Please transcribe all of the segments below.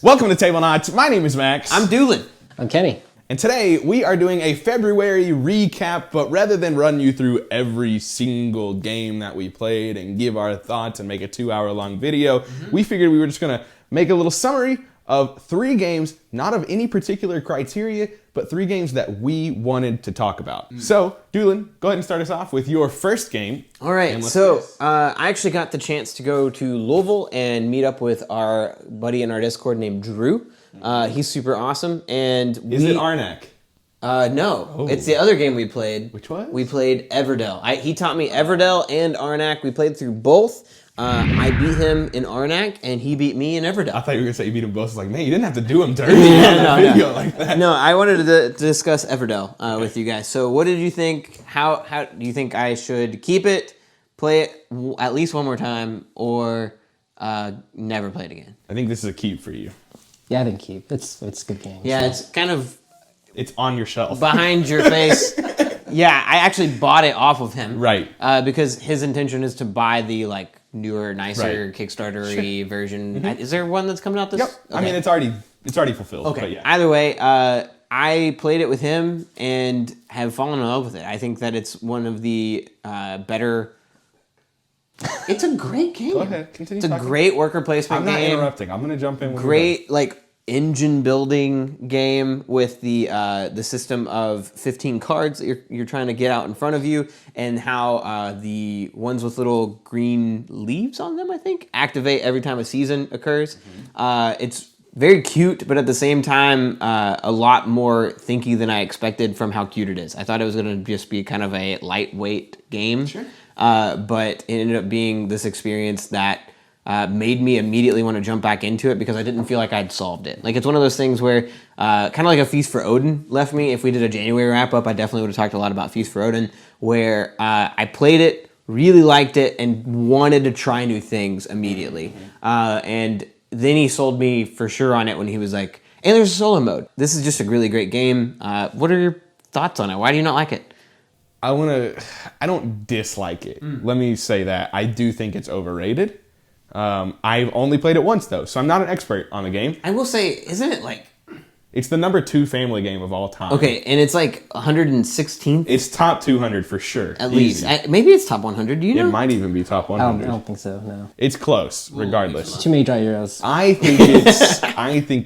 Welcome to Tablenauts. My name is Max. I'm Doolin. I'm Kenny. And today we are doing a February recap, but rather than run you through every single game that we played and give our thoughts and make a 2-hour-long video, we figured we were just going to make a little summary of 3 games, not of any particular criteria, but 3 games that we wanted to talk about. So, Doolin, go ahead and start us off with your first game. All right, so I actually got the chance to go to Louisville and meet up with our buddy in our Discord named Drew. He's super awesome, and Is it Arnak? No, it's the other game we played. Which one? We played Everdell. He taught me Everdell and Arnak. We played through both. I beat him in Arnak, and he beat me in Everdell. I thought you were going to say you beat them both. I was like, man, you didn't have to do them dirty no. like that. No, I wanted to discuss Everdell with you guys. So what did you think? How do you think I should keep it, play it at least one more time, or never play it again? I think this is a keep for you. Yeah, I think keep. It's a good game. Yeah, so. it's kind of It's on your shelf. behind your face. Yeah, I actually bought it off of him. Right. Because his intention is to buy the newer, nicer Kickstarter-y version. Is there one that's coming out this? Yep. Okay. I mean, it's already fulfilled. Okay. But yeah. Either way, I played it with him and have fallen in love with it. I think that it's one of the better. It's a great game. Go ahead. Continue. It's a talking. great worker placement I'm game. not interrupting. I'm going to jump in. When Great engine building game with the system of 15 cards that you're trying to get out in front of you, and how the ones with little green leaves on them, I think, activate every time a season occurs. It's very cute, but at the same time, a lot more thinky than I expected from how cute it is. I thought it was going to just be kind of a lightweight game, but it ended up being this experience that made me immediately want to jump back into it because I didn't feel like I'd solved it. It's one of those things where, kind of like a Feast for Odin left me. If we did a January wrap-up, I definitely would have talked a lot about Feast for Odin, where I played it, really liked it, and wanted to try new things immediately. And then he sold me for sure on it when he was like, hey, there's a solo mode. This is just a really great game. What are your thoughts on it? Why do you not like it? I don't dislike it. Let me say that. I do think it's overrated. I've only played it once, though, so I'm not an expert on the game. I will say, isn't it It's the number 2 family game of all time. Okay, and it's 116th? It's top 200 for sure. At least. Maybe it's top 100. Do you know? It might even be top 100. I don't think so, no. It's close, regardless. Too many dry euros. I think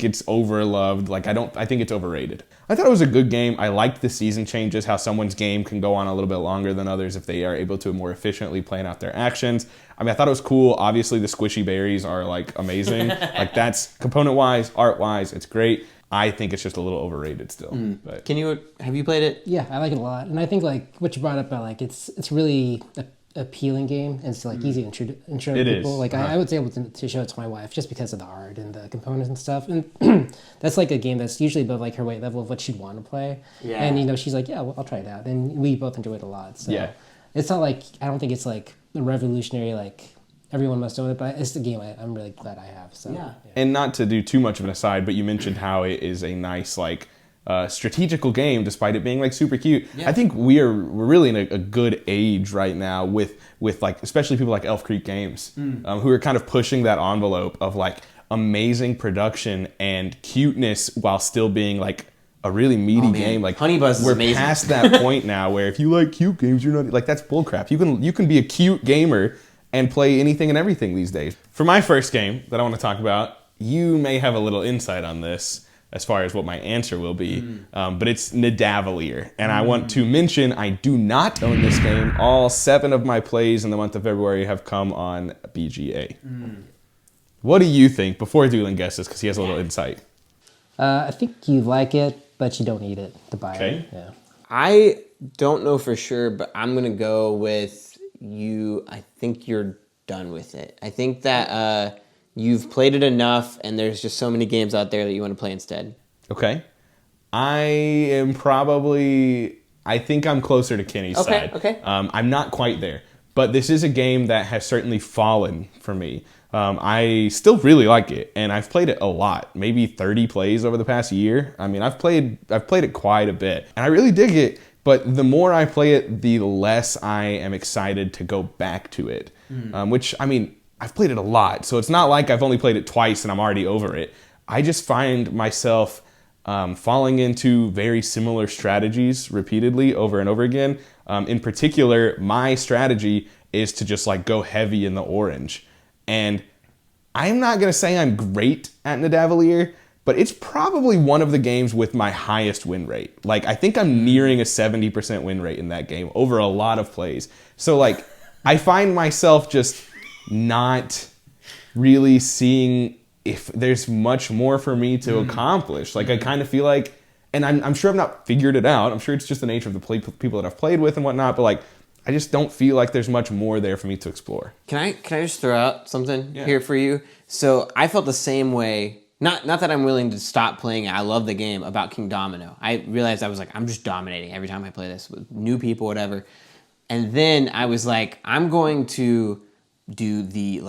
it's overloved. I think it's overrated. I thought it was a good game. I liked the season changes, how someone's game can go on a little bit longer than others if they are able to more efficiently plan out their actions. I mean, I thought it was cool. Obviously, the squishy berries are amazing. That's component-wise, art-wise, it's great. I think it's just a little overrated still. But. Have you played it? Yeah, I like it a lot. And I think what you brought up about it's really a appealing game, and it's easy to intro It people. is. I was able to show it to my wife just because of the art and the components and stuff. And that's a game that's usually above her weight level of what she'd want to play. Yeah. And she's like, yeah, well, I'll try it out. And we both enjoy it a lot. So yeah. It's not I don't think it's a revolutionary everyone must own it, but it's the game I'm really glad I have. So yeah. And not to do too much of an aside, but you mentioned how it is a nice strategical game, despite it being super cute. Yeah. I think we're really in a good age right now with especially people like Elf Creek Games, who are kind of pushing that envelope of amazing production and cuteness while still being a really meaty game. Honey Buzz is amazing. We're past that point now where if you like cute games, you're not that's bullcrap. You can be a cute gamer and play anything and everything these days. For my first game that I want to talk about, you may have a little insight on this as far as what my answer will be, but it's Nidavellir. And I want to mention I do not own this game. All 7 of my plays in the month of February have come on BGA. What do you think, before Doolin guesses, because he has a little insight? I think you like it, but you don't need it to buy Okay. it. Yeah. I don't know for sure, but I'm going to go with you. I think you're done with it. I think that you've played it enough, and there's just so many games out there that you want to play instead. Okay. I think I'm closer to Kenny's side. Okay. I'm not quite there. But this is a game that has certainly fallen for me. I still really like it, and I've played it a lot, maybe 30 plays over the past year. I mean, I've played it quite a bit, and I really dig it. But the more I play it, the less I am excited to go back to it. Which, I mean, I've played it a lot, so it's not like I've only played it twice and I'm already over it. I just find myself falling into very similar strategies repeatedly over and over again. In particular, my strategy is to just like go heavy in the orange. And I'm not going to say I'm great at Nidavellir, but it's probably one of the games with my highest win rate. Like, I think I'm nearing a 70% win rate in that game over a lot of plays. So, like, I find myself just not really seeing if there's much more for me to accomplish. Like, I kind of feel like, and I'm sure I've not figured it out. I'm sure it's just the nature of the people that I've played with and whatnot, but, like, I just don't feel like there's much more there for me to explore. Can I just throw out something here for you? So I felt the same way. Not that I'm willing to stop playing it. I love the game about King Domino. I realized I was like, I'm just dominating every time I play this with new people, whatever. And then I was like, I'm going to do the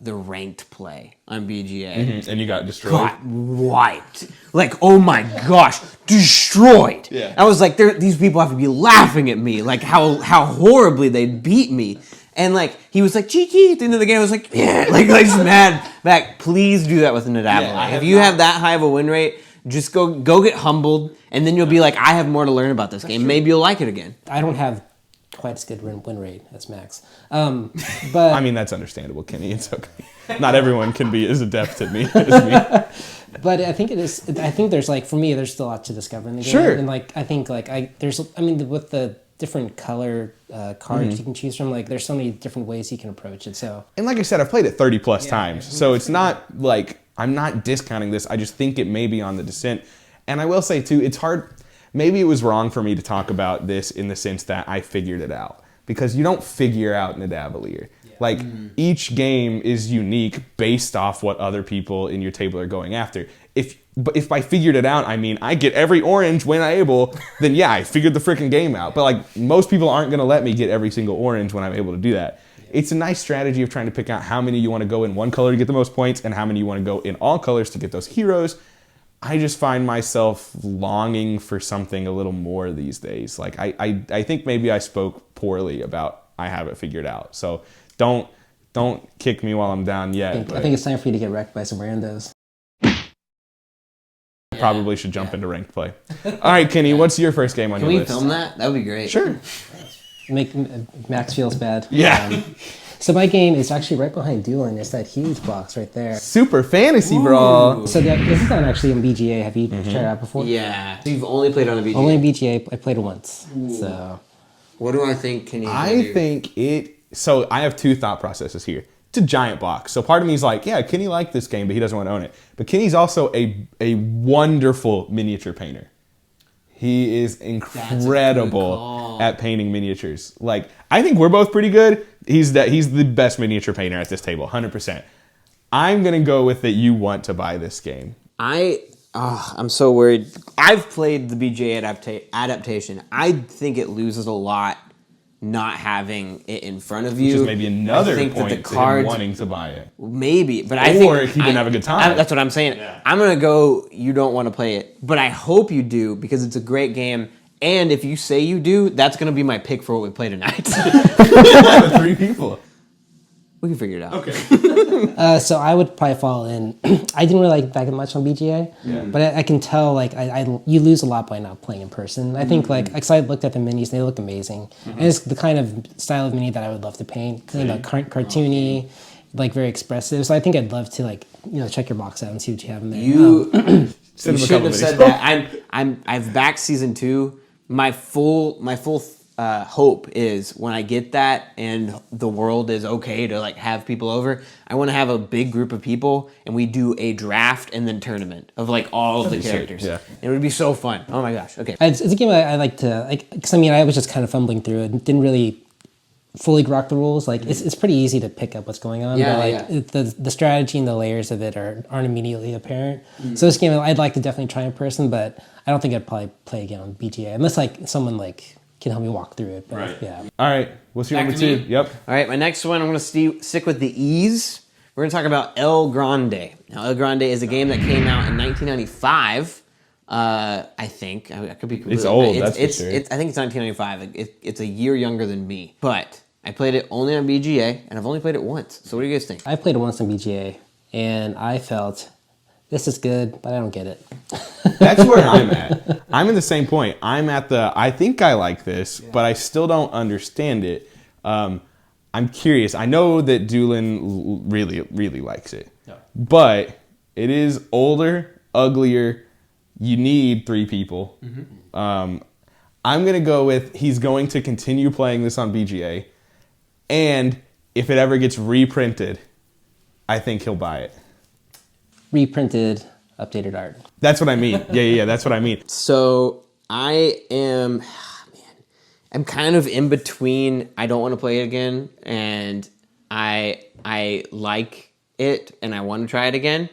ranked play on BGA. And you got destroyed. Got wiped. Like, oh my gosh, destroyed. Yeah. I was like, these people have to be laughing at me, like how horribly they beat me. And like he was like, GG at the end of the game. I was like, yeah, like just mad back. Please do that with Nidavellir. Yeah, if you have that high of a win rate, just go get humbled, and then you'll be like, I have more to learn about this game. True. Maybe you'll like it again. I don't have quite as good win rate as Max, but I mean, that's understandable, Kenny. It's okay. Not everyone can be as adept at me as me. But I think it is. I think there's like, for me, there's still a lot to discover in the game. Sure. And like I think like with the different color cards you can choose from, like there's so many different ways you can approach it. So, and like I said, I've played it 30 plus times, so it's not like I'm not discounting this. I just think it may be on the descent. And I will say too, it's hard. Maybe it was wrong for me to talk about this in the sense that I figured it out, because you don't figure out Nidavellir. Like each game is unique based off what other people in your table are going after. If I figured it out, I mean, I get every orange when I'm able, then yeah, I figured the freaking game out. But like most people aren't going to let me get every single orange when I'm able to do that. It's a nice strategy of trying to pick out how many you want to go in one color to get the most points and how many you want to go in all colors to get those heroes. I just find myself longing for something a little more these days. Like I think maybe I spoke poorly about I have it figured out. So don't kick me while I'm down yet. I think it's time for you to get wrecked by some randos. Probably should jump into ranked play. All right, Kenny, what's your first game on your list? Can we film that? That would be great. Sure. Make Max feels bad. Yeah. So my game is actually right behind Doolin. It's that huge box right there. Super Fantasy Brawl. So this is not actually on BGA. Have you tried it out before? Yeah. So you've only played on a BGA? Only on BGA. I played it once. So what do I think Kenny I think so I have two thought processes here. It's a giant box. So part of me is like, yeah, Kenny liked this game, but he doesn't want to own it. But Kenny's also a wonderful miniature painter. He is incredible at painting miniatures. Like, I think we're both pretty good. He's the best miniature painter at this table, 100%. I'm going to go with that you want to buy this game. I'm so worried. I've played the BGA adaptation. I think it loses a lot not having it in front of you. Which is maybe another point to him wanting to buy it. Maybe, but I think... Or he didn't have a good time. That's what I'm saying. Yeah. I'm going to go, you don't want to play it. But I hope you do, because it's a great game. And if you say you do, that's going to be my pick for what we play tonight. 3 people. We can figure it out. Okay. So I would probably fall in. I didn't really like that much on BGA, but I can tell like you lose a lot by not playing in person. I think like cause I looked at the minis, and they look amazing, and it's the kind of style of mini that I would love to paint. You know, cartoony, like very expressive. So I think I'd love to like check your box out and see what you have in there. You shouldn't have said that. I've backed season 2. My full hope is when I get that and the world is okay to like have people over, I want to have a big group of people and we do a draft and then tournament of like all of the characters. Yeah. It would be so fun. Oh my gosh. Okay. It's a game I like to like, because I mean I was just kind of fumbling through it and didn't really fully grok the rules. Like it's pretty easy to pick up what's going on. Yeah, but like the strategy and the layers of it aren't immediately apparent. So this game I'd like to definitely try in person, but I don't think I'd probably play again on BGA unless like someone like can help me walk through it. But, right. Yeah. All right. What's your number 2? Yep. All right. My next one, I'm going to stick with the E's. We're going to talk about El Grande. Now, El Grande is a game that came out in 1995. I think. I could be completely... It's old, that's for sure. I think it's 1995. It's a year younger than me. But I played it only on BGA, and I've only played it once. So what do you guys think? I played it once on BGA, and I felt this is good, but I don't get it. That's where I'm at. I'm in the same point. I'm at the, I think I like this, but I still don't understand it. I'm curious. I know that Doolin really, really likes it. Yeah. But it is older, uglier. You need 3 people. Mm-hmm. I'm going to go with he's going to continue playing this on BGA. And if it ever gets reprinted, I think he'll buy it. Reprinted, updated art. That's what I mean. Yeah, that's what I mean. So I am, I'm kind of in between. I don't want to play it again, and I like it, and I want to try it again.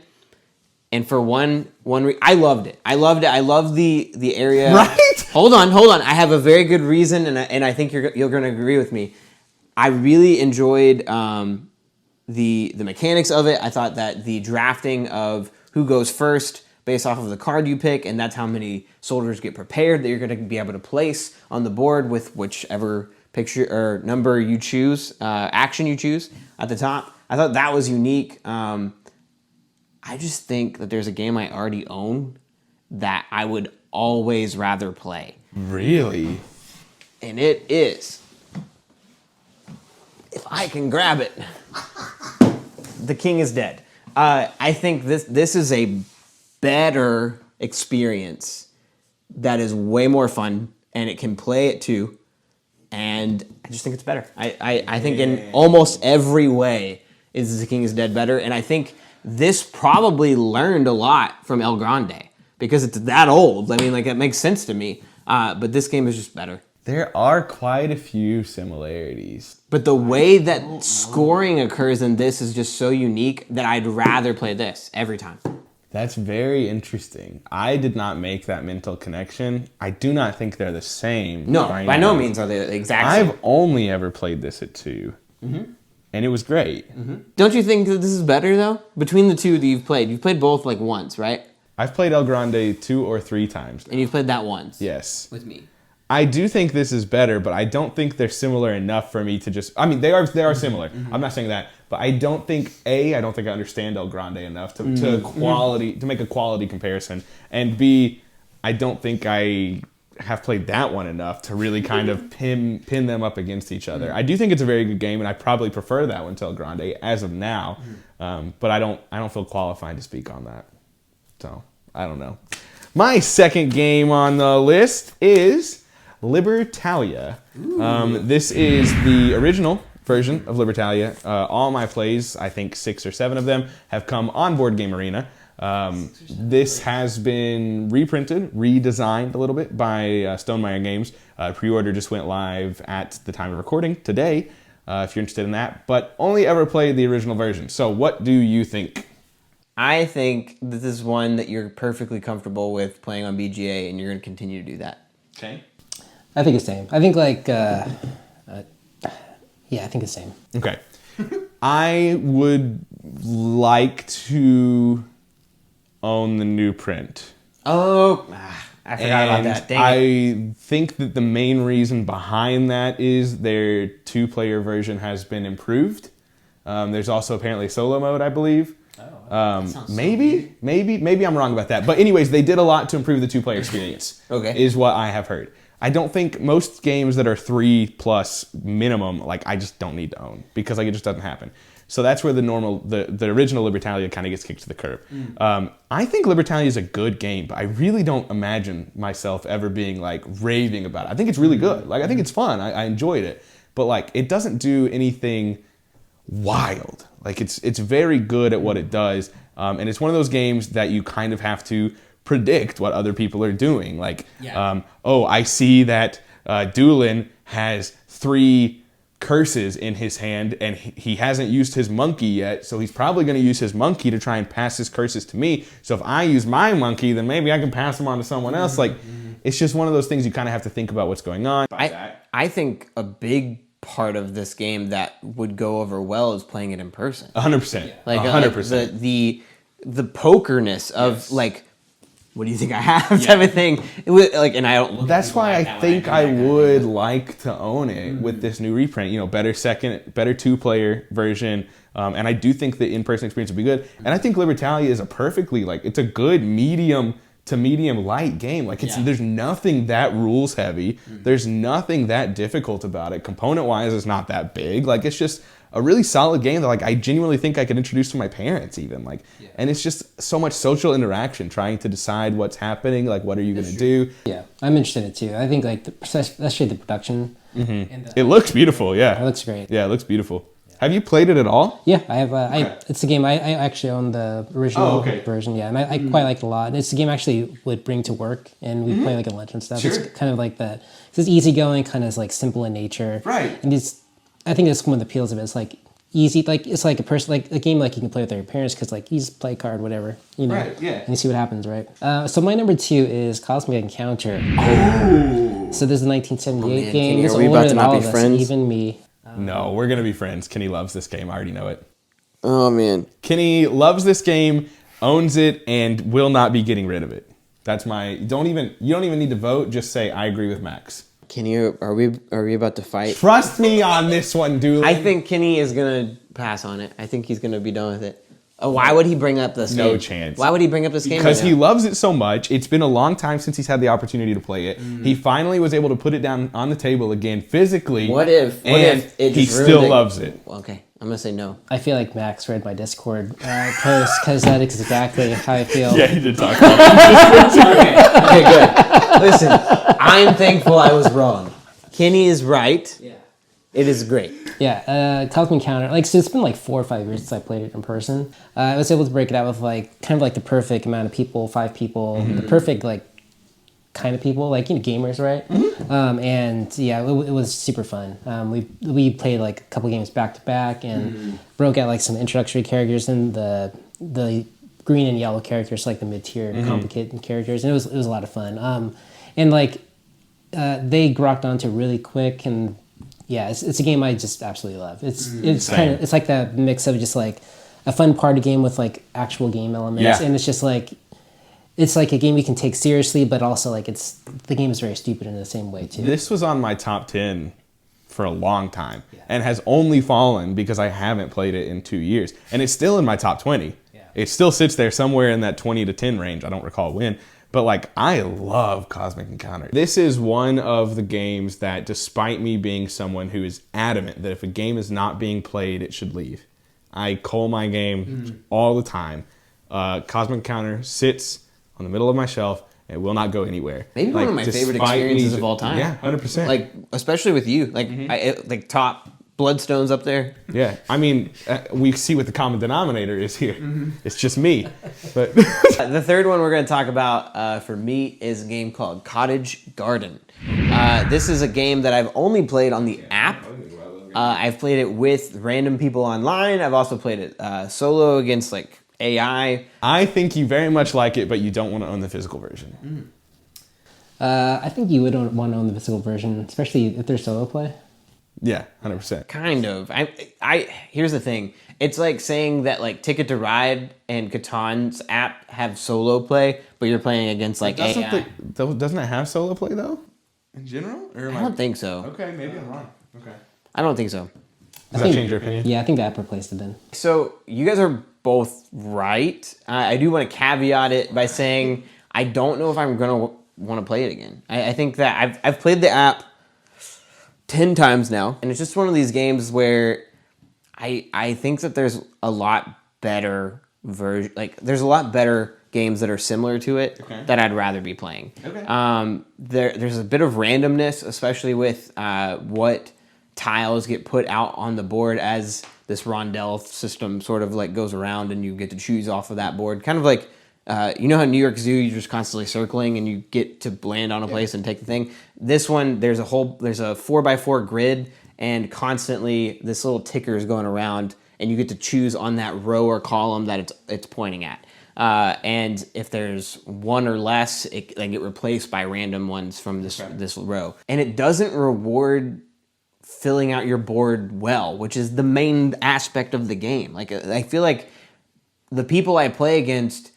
And for I loved it. I loved it. I love the area. Right? Hold on. I have a very good reason, and I think you're going to agree with me. I really enjoyed the mechanics of it. I thought that the drafting of who goes first based off of the card you pick, and that's how many soldiers get prepared that you're going to be able to place on the board with whichever picture or number you choose, action you choose at the top. I thought that was unique. I just think that there's a game I already own that I would always rather play. Really? And it is, if I can grab it, The King is Dead. I think this is a better experience that is way more fun, and it can play it too. And I just think it's better. I think in almost every way is The King is Dead better. And I think this probably learned a lot from El Grande because it's that old. I mean, like, it makes sense to me. But this game is just better. There are quite a few similarities. But the way that scoring occurs in this is just so unique that I'd rather play this every time. That's very interesting. I did not make that mental connection. I do not think they're the same. No, by no means are they the exact same. I've only ever played this at 2. Mm-hmm. And it was great. Mm-hmm. Don't you think that this is better, though? Between the two that you've played both like once, right? I've played El Grande 2 or 3 times now. And you've played that once? Yes. With me. I do think this is better, but I don't think they're similar enough for me to just... I mean, they are similar. Mm-hmm. I'm not saying that. But I don't think I understand El Grande enough to make a quality comparison. And B, I don't think I have played that one enough to really kind of pin them up against each other. I do think it's a very good game, and I probably prefer that one to El Grande as of now. But I don't feel qualified to speak on that. So, I don't know. My second game on the list is Libertalia. This is the original version of Libertalia. All my plays, I think 6 or 7 of them, have come on Board Game Arena. This has been reprinted, redesigned a little bit by Stonemaier Games. Pre-order just went live at the time of recording today, if you're interested in that, but only ever played the original version. So what do you think? I think this is one that you're perfectly comfortable with playing on BGA, and you're going to continue to do that. Okay. I think it's the same. I think I think it's the same. Okay. I would like to own the new print. Oh, I forgot about that. Dang I think that the main reason behind that is their 2-player version has been improved. There's also apparently solo mode, I believe. Maybe I'm wrong about that. But anyways, they did a lot to improve the 2-player experience. Okay. Is what I have heard. I don't think most games that are 3+ minimum, I just don't need to own because it just doesn't happen. So that's where the original Libertalia kind of gets kicked to the curb. I think Libertalia is a good game, but I really don't imagine myself ever being raving about it. I think it's really good. I think it's fun. I enjoyed it, but it doesn't do anything wild. It's very good at what it does, and it's one of those games that you kind of have to predict what other people are doing. I see that Doolin has 3 curses in his hand and he hasn't used his monkey yet, so he's probably going to use his monkey to try and pass his curses to me. So if I use my monkey, then maybe I can pass them on to someone else. It's just one of those things you kind of have to think about what's going on. I think a big part of this game that would go over well is playing it in person. 100%. 100%. The pokerness of what do you think I have type of thing. It was, and I don't. That's why I think I would like to own it with this new reprint. Better 2-player version. And I do think the in-person experience will be good. And I think Libertalia is a perfectly, like, it's a good medium to medium light game. Like, there's nothing that rules heavy. There's nothing that difficult about it. Component-wise, it's not that big. Like, it's just a really solid game that, like, I genuinely think I could introduce to my parents even. Like, and it's just so much social interaction, trying to decide what's happening, like, what are you going to do. Yeah, I'm interested in it too. I think, like, especially the production. And It looks beautiful, yeah. It looks great. Yeah, it looks beautiful. Have you played it at all? Yeah, I have. It's a game I actually own the original version. Yeah, and I quite like it a lot. It's a game I actually would bring to work, and we play like a lunch and stuff. Sure. It's kind of like it's easygoing, kind of like simple in nature. Right. And I think that's one of the appeals of it. It's like easy, like it's like a game like you can play with your parents because like you just play a card, whatever, you know. Right. Yeah. And you see what happens, right? So my number 2 is Cosmic Encounter. Oh. So this is a 1978 game. Kenny, It's are we older about to than not all be of us, friends? even me. No, we're going to be friends. Kenny loves this game. I already know it. Oh man. Kenny loves this game, owns it, and will not be getting rid of it. That's you don't even need to vote. Just say, I agree with Max. Kenny, are we about to fight? Trust me on this one, Doolin. I think Kenny is gonna pass on it. I think he's gonna be done with it. Why would he bring up this game? No chance. Why would he bring up this game? Because right he now? loves it so much. It's been a long time since he's had the opportunity to play it. He finally was able to put it down on the table again physically. What if it he just ruined still it? loves it? Okay, I'm gonna say no. I feel like Max read my Discord post because that is exactly how I feel. Yeah, he did talk about it. Okay, good. Listen, I'm thankful I was wrong. Kenny is right. Yeah. It is great. Yeah, Cosmic Encounter. Like, so it's been like 4 or 5 years since I played it in person. I was able to break it out with like kind of like the perfect amount of people, 5 people, the perfect like kind of people, like, you know, gamers, right? And yeah, it was super fun. We played like a couple games back to back and broke out like some introductory characters and the green and yellow characters, like the mid-tier complicated characters, and it was a lot of fun. And like they grokked onto really quick, and yeah, it's a game I just absolutely love. It's kind of, it's like that mix of just like a fun party game with like actual game elements, and it's just like, it's like a game you can take seriously, but also like the game is very stupid in the same way too. This was on my top 10 for a long time and has only fallen because I haven't played it in 2 years. And it's still in my top 20. Yeah. It still sits there somewhere in that 20 to 10 range. I don't recall when. But like, I love Cosmic Encounter. This is one of the games that, despite me being someone who is adamant that if a game is not being played, it should leave, I call my game all the time. Cosmic Encounter sits on the middle of my shelf and will not go anywhere. Maybe one of my favorite experiences of all time. Yeah, 100%. Like, especially with you. Like, like top Bloodstone's up there. Yeah, I mean, we see what the common denominator is here. It's just me. But The third one we're going to talk about for me is a game called Cottage Garden. This is a game that I've only played on the app. I've played it with random people online. I've also played it solo against like AI. I think you very much like it, but you don't want to own the physical version. I think you would want to own the physical version, especially if there's solo play. Yeah, 100%. Kind of. Here's the thing. It's like saying that like Ticket to Ride and Catan's app have solo play, but you're playing against like AI. Doesn't it have solo play though? In general? Or I don't think so. Okay, maybe I'm wrong. Okay. I don't think so. Does that change your opinion? Yeah, I think the app replaced it then. So you guys are both right. I do want to caveat it by saying I don't know if I'm going to want to play it again. I think that I've played the app 10 times now, and it's just one of these games where I think that there's a lot better version, like there's a lot better games that are similar to it that I'd rather be playing. Okay. There's a bit of randomness, especially with what tiles get put out on the board as this rondelle system sort of like goes around, and you get to choose off of that board. Kind of like, you know how New York Zoo, you're just constantly circling and you get to land on a place and take the thing. This one, there's a 4x4 grid, and constantly this little ticker is going around, and you get to choose on that row or column that it's pointing at. And if there's one or less, they get replaced by random ones from this row. And it doesn't reward filling out your board well, which is the main aspect of the game. Like, I feel like the people I play against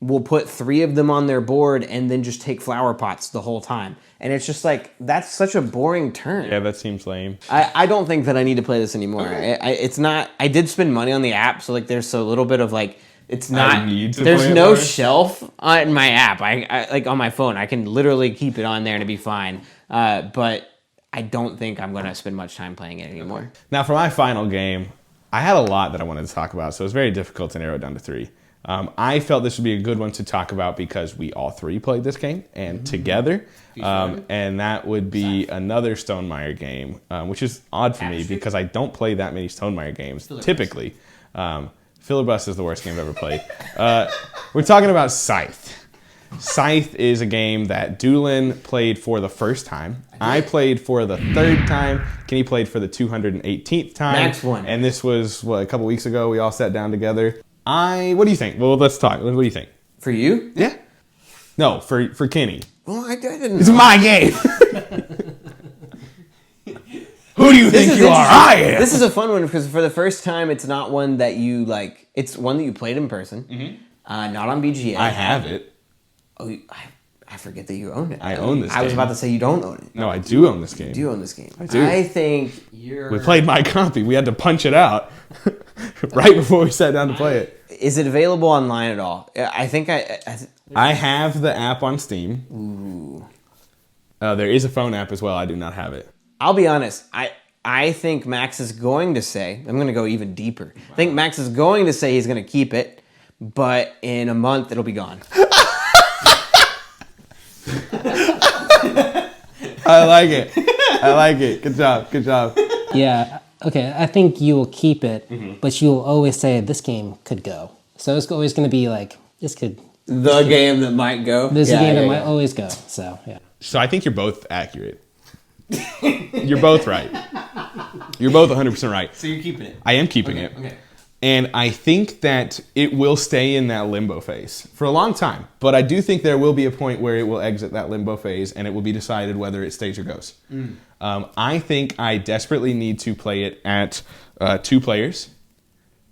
will put 3 of them on their board and then just take flower pots the whole time. And it's just like, that's such a boring turn. Yeah, that seems lame. I don't think that I need to play this anymore. It's not, I did spend money on the app, so like there's a little bit of like, it's not, there's no shelf on my app. I like on my phone, I can literally keep it on there and it'd be fine. But I don't think I'm going to spend much time playing it anymore. Now for my final game, I had a lot that I wanted to talk about, so it was very difficult to narrow it down to 3. I felt this would be a good one to talk about because we all 3 played this game and together, and that would be another Stonemaier game, which is odd for me because I don't play that many Stonemaier games typically. Filibust is the worst game I've ever played. We're talking about Scythe. Scythe is a game that Doolin played for the first time. I played for the 3rd time. Kenny played for the 218th time. Max won. And this was, a couple weeks ago. We all sat down together. What do you think? Well, let's talk. What do you think? For you? Yeah. No, for Kenny. Well, I didn't. It's my game. Who do you think you are? I am. This is a fun one because for the first time, it's not one that you like. It's one that you played in person, not on BGA. I have it. Oh, I forget that you own it. I own this game. I was about to say you don't own it. No, I do own this game. You do own this game. I do. I think you're... We played my copy. We had to punch it out right before we sat down to play it. Is it available online at all? I think I have the app on Steam. Ooh. There is a phone app as well. I do not have it. I'll be honest. I think Max is going to say... I'm going to go even deeper. Wow. I think Max is going to say he's going to keep it, but in a month it'll be gone. I like it. I like it. Good job. Good job. Yeah. Okay. I think you will keep it, but you will always say this game could go. So it's always going to be like this could. The game that might go. There's a game that might always go. So yeah. So I think you're both accurate. You're both right. You're both 100% right. So you're keeping it. I am keeping it. Okay. And I think that it will stay in that limbo phase for a long time. But I do think there will be a point where it will exit that limbo phase and it will be decided whether it stays or goes. I think I desperately need to play it at 2 players.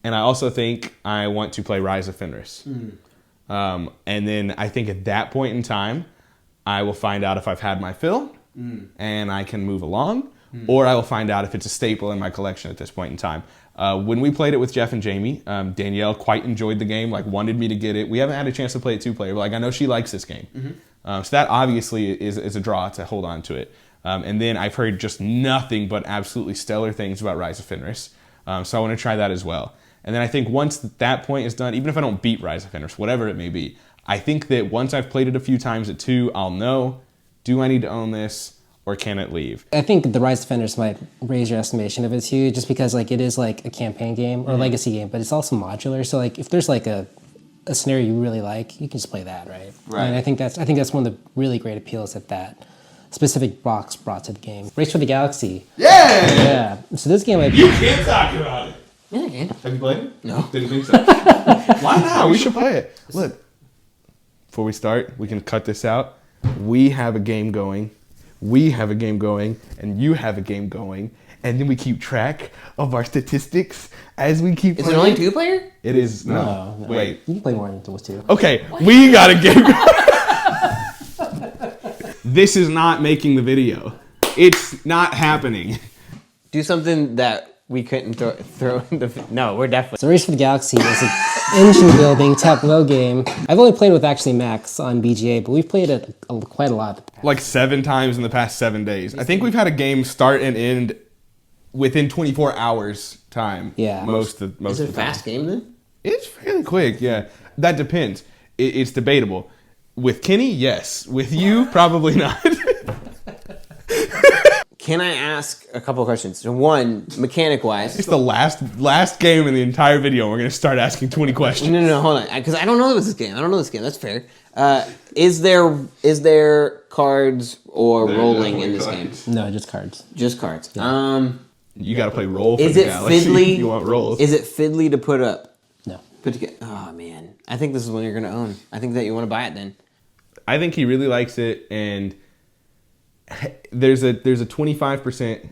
And I also think I want to play Rise of Fenris. And then I think at that point in time, I will find out if I've had my fill and I can move along. Or I will find out if it's a staple in my collection at this point in time. When we played it with Jeff and Jamie, Danielle quite enjoyed the game, like wanted me to get it. We haven't had a chance to play it 2-player, but like I know she likes this game. So that obviously is a draw to hold on to it. And then I've heard just nothing but absolutely stellar things about Rise of Fenris. So I want to try that as well. And then I think once that point is done, even if I don't beat Rise of Fenris, whatever it may be, I think that once I've played it a few times at 2, I'll know, do I need to own this? Or can it leave? I think the Rise of Fenris might raise your estimation of it too, just because like it is like a campaign game or a legacy game, but it's also modular. So like if there's like a scenario you really like, you can just play that, right? Right. And I think that's one of the really great appeals that specific box brought to the game. Race for the Galaxy. Yeah! Yeah. So this game, you can't talk about it. Yeah, I can. Have you played it? No. Didn't think so. Why not? We should play it. Look, before we start, we can cut this out. We have a game going. We have a game going, and you have a game going, and then we keep track of our statistics as we keep playing. Is it only 2-player? It is. No. Wait. You can play more than those 2. Okay, we got a game. This is not making the video. It's not happening. Do something that we couldn't throw in the... No, we're definitely... So Race for the Galaxy is an engine building tableau game. I've only played with actually Max on BGA, but we've played it quite a lot. Like 7 times in the past 7 days. I think we've had a game start and end within 24 hours time. Yeah. Most of the time. Is it a fast game then? It's fairly quick, yeah. That depends. It's debatable. With Kenny, yes. With you, probably not. Can I ask a couple of questions? So one, mechanic-wise... It's the last game in the entire video. We're going to start asking 20 questions. No, hold on. Because I don't know this game. That's fair. Is there cards or rolling in this game? No, just cards. Just cards. Yeah. You got to play roll for is the it Galaxy. fiddly? You want rolls. Is it fiddly to put up? No. Put together? Oh, man. I think this is one you're going to own. I think that you want to buy it then. I think he really likes it, and there's a 25%,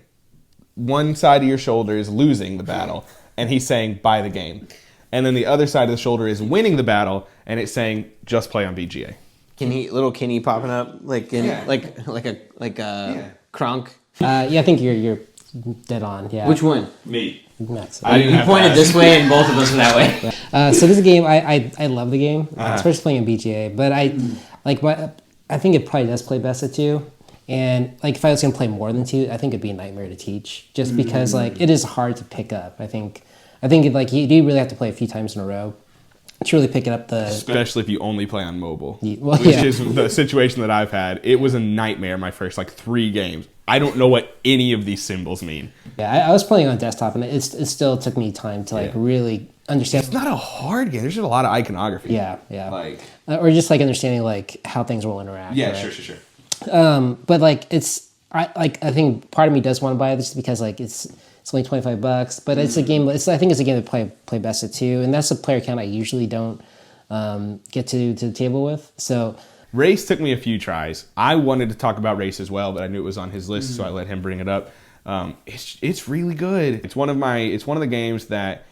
one side of your shoulder is losing the battle, and he's saying buy the game. and then the other side of the shoulder is winning the battle, and it's saying just play on BGA. Little Kenny popping up like a Kronk. Yeah, I think you're dead on. Yeah. Which one? Me. Max. You pointed this way and both of us were that way. So this game, I love the game, especially playing in BGA. But I think it probably does play best at 2. And like if I was gonna play more than 2, I think it'd be a nightmare to teach, just because like it is hard to pick up. I think like you do really have to play a few times in a row to really pick it up. Especially if you only play on mobile, which is the situation that I've had. It was a nightmare my first like 3 games. I don't know what any of these symbols mean. Yeah, I was playing on desktop, and it still took me time to like really understand. It's not a hard game. There's just a lot of iconography. Yeah. Or just like understanding like how things will interact. Yeah, right? sure. But like I think part of me does want to buy this because like it's only $25, but it's a game. I think it's a game to play best at 2, and that's a player count I usually don't get to the table with. So. Race took me a few tries. I wanted to talk about Race as well, but I knew it was on his list, so I let him bring it up. It's really good. It's one of the games that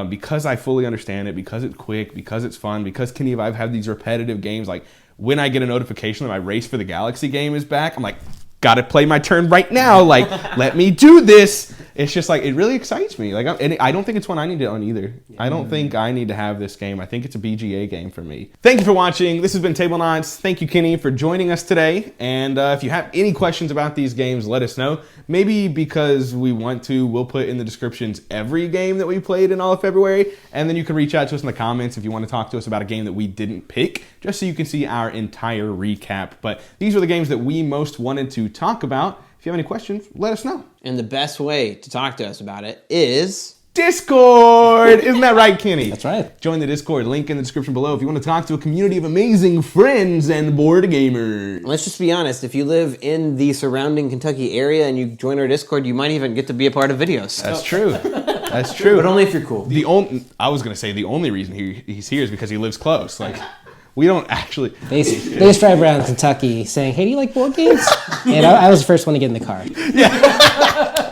because I fully understand it, because it's quick, because it's fun, because Kenny and I've had these repetitive games. Like when I get a notification that my Race for the Galaxy game is back, I'm like, gotta play my turn right now. Like, let me do this. It's just like, it really excites me. Like, I don't think it's one I need to own either. I don't think I need to have this game. I think it's a BGA game for me. Thank you for watching. This has been Tablenauts. Thank you, Kenny, for joining us today. And if you have any questions about these games, let us know. Maybe because we want to, we'll put in the descriptions every game that we played in all of February. And then you can reach out to us in the comments if you want to talk to us about a game that we didn't pick, just so you can see our entire recap. But these are the games that we most wanted to talk about. If you have any questions, let us know. And the best way to talk to us about it is Discord. Isn't that right, Kenny? That's right. Join the Discord. Link in the description below if you want to talk to a community of amazing friends and board gamers. Let's just be honest. If you live in the surrounding Kentucky area and you join our Discord, you might even get to be a part of videos. That's true. That's true. But only if you're cool. I was going to say the only reason he's here is because he lives close. Like, we don't actually. They just drive around Kentucky saying, "Hey, do you like board games?" And I was the first one to get in the car. Yeah.